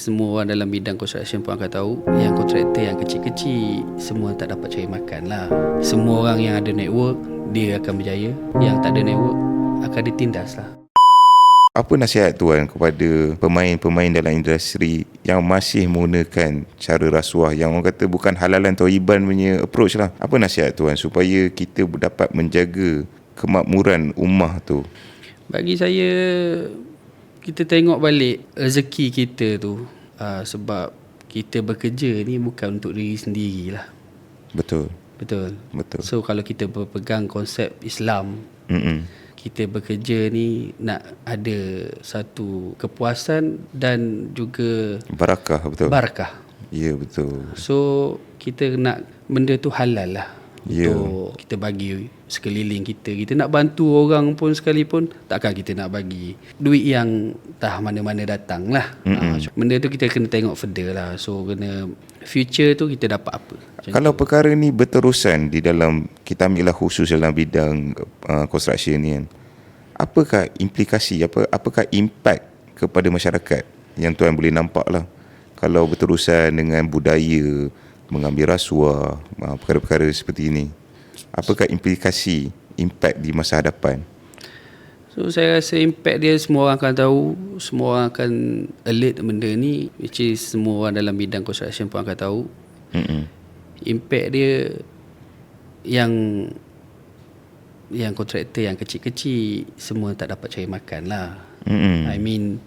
semua orang dalam bidang construction pun akan tahu, yang kontraktor yang kecil-kecil semua tak dapat cari makan lah. Semua orang yang ada network, dia akan berjaya. Yang tak ada network akan ditindas lah. Apa nasihat Tuan kepada pemain-pemain dalam industri yang masih menggunakan cara rasuah, yang orang kata bukan halalan tauhiban punya approach lah? Apa nasihat Tuan supaya kita dapat menjaga kemakmuran ummah tu? Bagi saya, kita tengok balik rezeki kita tu, sebab kita bekerja ni bukan untuk diri sendiri lah. Betul. So kalau kita berpegang konsep Islam, kita bekerja ni nak ada satu kepuasan dan juga barakah. Betul. Barakah. Ya, betul. So kita nak benda tu halal lah, ya, untuk kita bagi sekeliling kita. Kita nak bantu orang pun sekalipun, takkan kita nak bagi duit yang tak mana-mana datang lah. Benda tu kita kena tengok further lah. So kena future tu kita dapat apa. Kalau perkara ni berterusan di dalam, kita ambil lah khusus dalam bidang construction ni kan, apakah implikasi, apakah impact kepada masyarakat yang Tuan boleh nampak lah kalau berterusan dengan budaya mengambil rasuah, perkara-perkara seperti ini? Apakah implikasi, impact di masa hadapan? So saya rasa impact dia, semua orang akan tahu, semua orang akan alert benda ni, which is semua orang dalam bidang construction pun akan tahu. Impact dia yang kontraktor yang kecil-kecil semua tak dapat cari makan lah. I mean,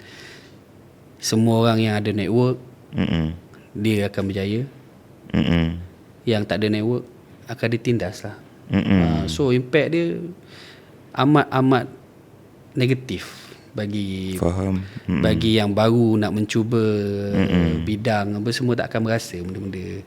semua orang yang ada network, dia akan berjaya. Yang tak ada network akan ditindas lah. So impact dia amat negatif bagi bagi yang baru nak mencuba bidang apa semua, tak akan berasa benda-benda